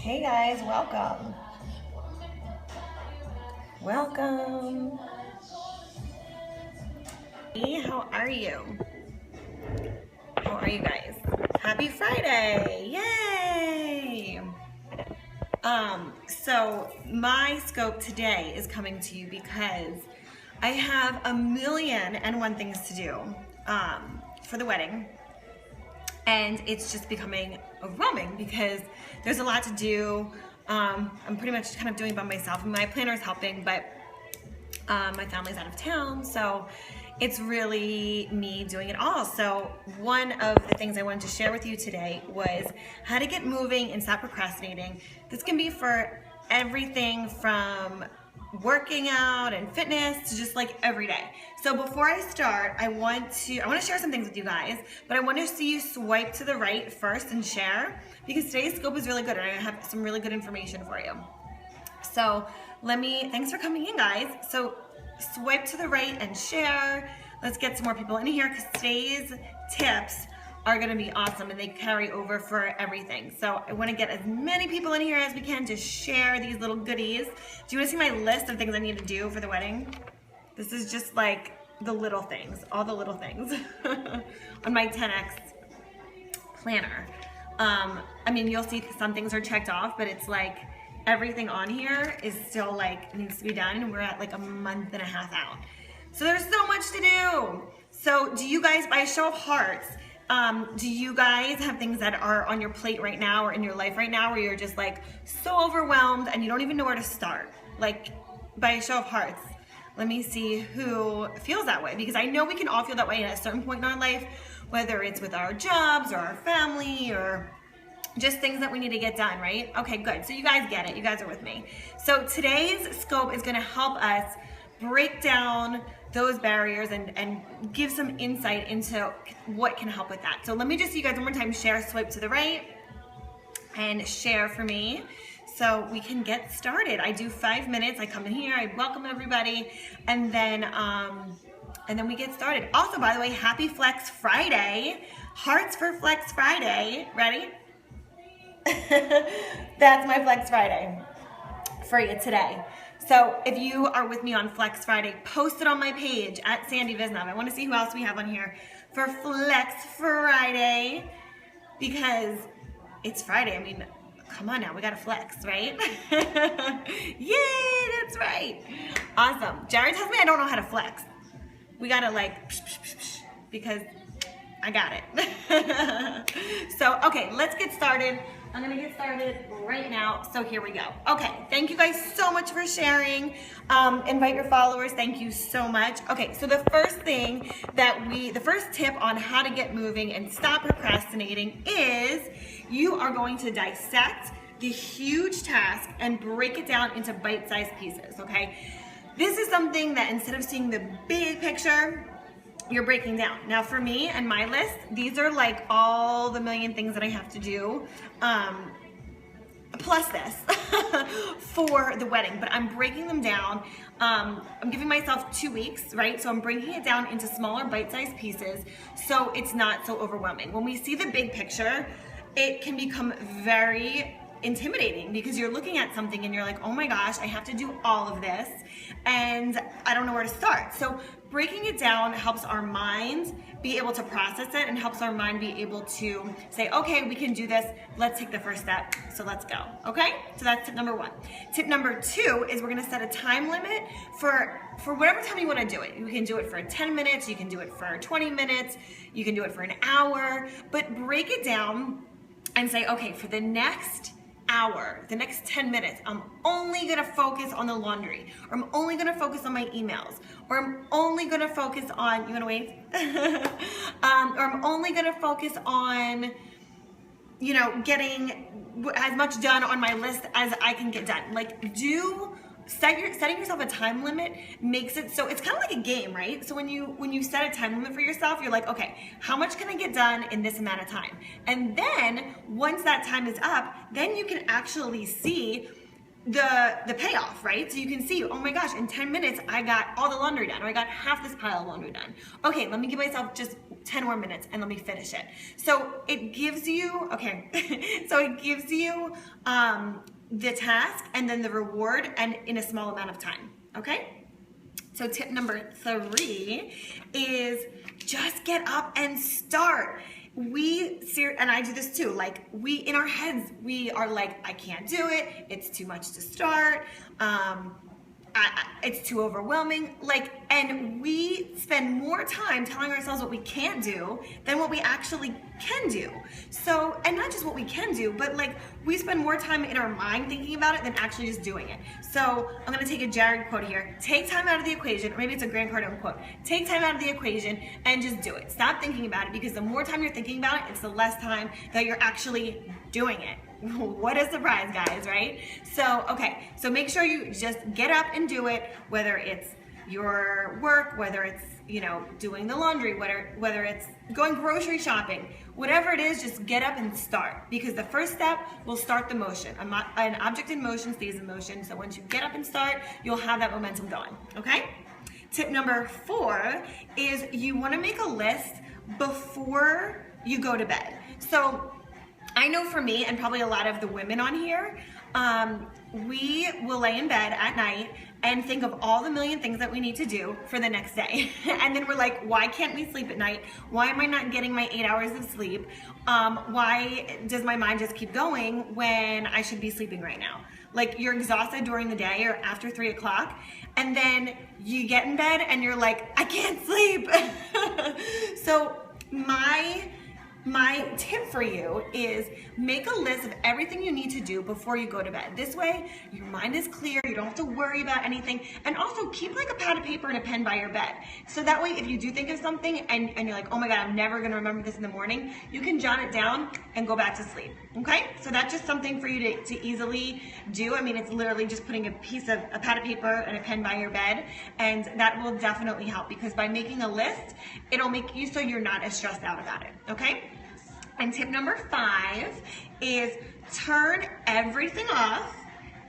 Hey guys, welcome. Welcome. Hey, how are you? How are you guys? Happy Friday! Yay! So my scope today is coming to you because I have a million and one things to do for the wedding. And it's just becoming overwhelming because there's a lot to do. I'm pretty much kind of doing it by myself. My planner is helping, but my family's out of town, so it's really me doing it all. So one of the things I wanted to share with you today was how to get moving and stop procrastinating. This can be for everything from working out and fitness to just like every day. So before I start, I want to share some things with you guys, but I want to see you swipe to the right first and share, because today's scope is really good and I have some really good information for you. So thanks for coming in, guys. So swipe to the right and share. Let's get some more people in here because today's tips are gonna be awesome and they carry over for everything. So I wanna get as many people in here as we can to share these little goodies. Do you wanna see my list of things I need to do for the wedding? This is just like the little things, all the little things on my 10X planner. I mean, you'll see some things are checked off, but it's like everything on here is still like needs to be done, and we're at like a month and a half out. So there's so much to do. So do you guys, by a show of hearts, do you guys have things that are on your plate right now or in your life right now where you're just like so overwhelmed and you don't even know where to start? Like, by a show of hearts, let me see who feels that way, because I know we can all feel that way at a certain point in our life, whether it's with our jobs or our family or just things that we need to get done, right? Okay, good. So you guys get it. You guys are with me. So today's scope is going to help us break down those barriers and give some insight into what can help with that. So let me just see you guys one more time. Share, swipe to the right, and share for me so we can get started. I do 5 minutes. I come in here, I welcome everybody, and then we get started. Also, by the way, happy Flex Friday. Hearts for Flex Friday. Ready? That's my Flex Friday for you today. So if you are with me on Flex Friday, post it on my page at Sandi Visnov. I want to see who else we have on here for Flex Friday, because it's Friday. I mean, come on now, we gotta flex, right? Yay, that's right. Awesome. Jared tells me I don't know how to flex. We gotta like, because I got it. So, okay, let's get started. I'm gonna get started right now. So here we go. Okay, thank you guys so much for sharing. Invite your followers, thank you so much. Okay, so the first tip on how to get moving and stop procrastinating is you are going to dissect the huge task and break it down into bite-sized pieces, okay? This is something that instead of seeing the big picture, you're breaking down. Now for me and my list, these are like all the million things that I have to do, plus this for the wedding, but I'm breaking them down. I'm giving myself 2 weeks, right? So I'm breaking it down into smaller bite-sized pieces so it's not so overwhelming. When we see the big picture, it can become very intimidating because you're looking at something and you're like, oh my gosh, I have to do all of this and I don't know where to start. So breaking it down helps our mind be able to process it and helps our mind be able to say, okay, we can do this. Let's take the first step. So let's go. Okay? So that's tip number 1. Tip number 2 is we're going to set a time limit for whatever time you want to do it. You can do it for 10 minutes. You can do it for 20 minutes. You can do it for an hour. But break it down and say, okay, for the next hour, the next 10 minutes, I'm only gonna focus on the laundry, or I'm only gonna focus on my emails, or I'm only gonna focus on, you wanna wave? Or I'm only gonna focus on, you know, getting as much done on my list as I can get done. Like, setting yourself a time limit makes it so it's kind of like a game, right? So when you set a time limit for yourself, you're like, okay, how much can I get done in this amount of time? And then once that time is up, then you can actually see the payoff, right? So you can see, oh my gosh, in 10 minutes, I got all the laundry done, or I got half this pile of laundry done. Okay, let me give myself just 10 more minutes and let me finish it. So it gives you, okay, so it gives you the task and then the reward and in a small amount of time, okay? So tip number 3 is just get up and start. And I do this too, like in our heads, we are like, I can't do it, it's too much to start, it's too overwhelming, and we spend more time telling ourselves what we can't do than what we actually can do. So, and not just what we can do, but we spend more time in our mind thinking about it than actually just doing it. So I'm gonna take a Jared quote here. Take time out of the equation, or maybe it's a Grant Cardone quote. Take time out of the equation and just do it. Stop thinking about it, because the more time you're thinking about it, it's the less time that you're actually doing it. What a surprise, guys, right? So, okay, so make sure you just get up and do it, whether it's your work, whether it's, doing the laundry, whether it's going grocery shopping, whatever it is, just get up and start, because the first step will start the motion. An object in motion stays in motion, so once you get up and start, you'll have that momentum going, okay? Tip number 4 is you wanna make a list before you go to bed. So, I know for me, and probably a lot of the women on here, we will lay in bed at night and think of all the million things that we need to do for the next day. And then we're like, why can't we sleep at night? Why am I not getting my 8 hours of sleep? Why does my mind just keep going when I should be sleeping right now? You're exhausted during the day or after 3 o'clock, and then you get in bed and you're like, I can't sleep. So my tip for you is make a list of everything you need to do before you go to bed. This way, your mind is clear, you don't have to worry about anything, and also keep a pad of paper and a pen by your bed. So that way, if you do think of something and you're like, oh my God, I'm never gonna remember this in the morning, you can jot it down and go back to sleep, okay? So that's just something for you to easily do. I mean, it's literally just putting a pad of paper and a pen by your bed, and that will definitely help, because by making a list, it'll make you so you're not as stressed out about it, okay? And tip number 5 is turn everything off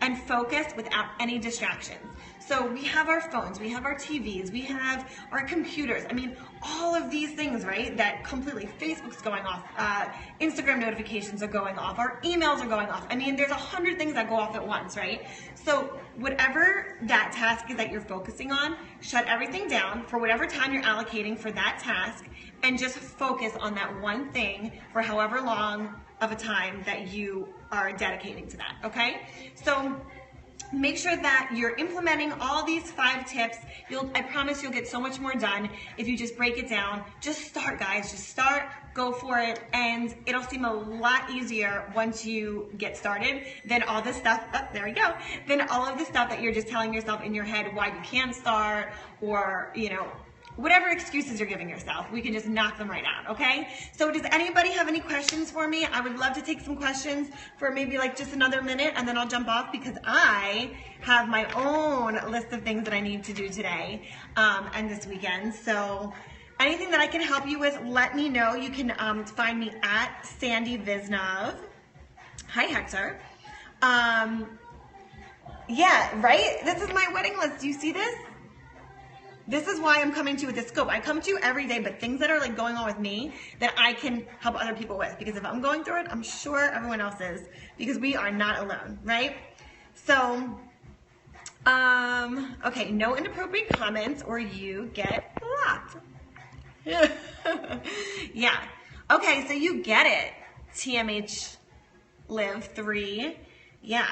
and focus without any distractions. So we have our phones, we have our TVs, we have our computers. I mean, all of these things, right, that completely, Facebook's going off, Instagram notifications are going off, our emails are going off. I mean, there's 100 things that go off at once, right? So whatever that task is that you're focusing on, shut everything down for whatever time you're allocating for that task, and just focus on that one thing for however long of a time that you are dedicating to that, okay? So make sure that you're implementing all these 5 tips. I promise you'll get so much more done if you just break it down. Just start, guys. Just start, go for it, and it'll seem a lot easier once you get started than all this stuff, than all of the stuff that you're just telling yourself in your head why you can't start, or, whatever excuses you're giving yourself. We can just knock them right out, okay? So does anybody have any questions for me? I would love to take some questions for maybe just another minute, and then I'll jump off, because I have my own list of things that I need to do today and this weekend. So anything that I can help you with, let me know. You can find me at Sandi Visnov. Hi, Hector. Yeah, right? This is my wedding list. Do you see this? This is why I'm coming to you with this scope. I come to you every day, but things that are going on with me that I can help other people with. Because if I'm going through it, I'm sure everyone else is. Because we are not alone, right? So, okay, no inappropriate comments or you get blocked. Yeah. Okay, so you get it. TMH Live 3. Yeah.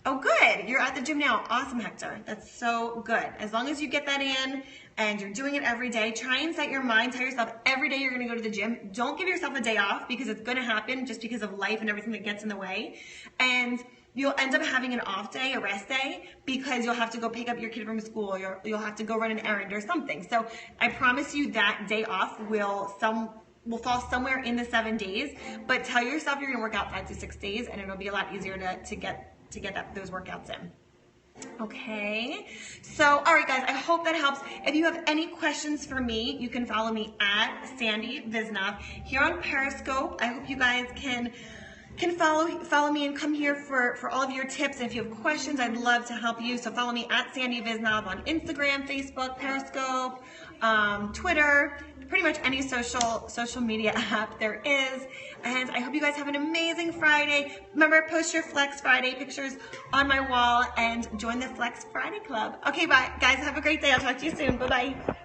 Oh, good. You're at the gym now. Awesome, Hector. That's so good. As long as you get that in and you're doing it every day, try and set your mind. Tell yourself every day you're going to go to the gym. Don't give yourself a day off, because it's going to happen just because of life and everything that gets in the way. And you'll end up having an off day, a rest day, because you'll have to go pick up your kid from school, or you'll have to go run an errand or something. So I promise you that day off will fall somewhere in the 7 days, but tell yourself you're going to work out 5 to 6 days, and it'll be a lot easier to get those workouts in. Okay, so all right, guys, I hope that helps. If you have any questions for me, you can follow me at Sandi Visnov here on Periscope. I hope you guys can can follow me and come here for all of your tips. And if you have questions, I'd love to help you. So follow me at Sandi Visnob on Instagram, Facebook, Periscope, Twitter, pretty much any social media app there is. And I hope you guys have an amazing Friday. Remember, post your Flex Friday pictures on my wall and join the Flex Friday Club. Okay, bye. Guys, have a great day. I'll talk to you soon. Bye-bye.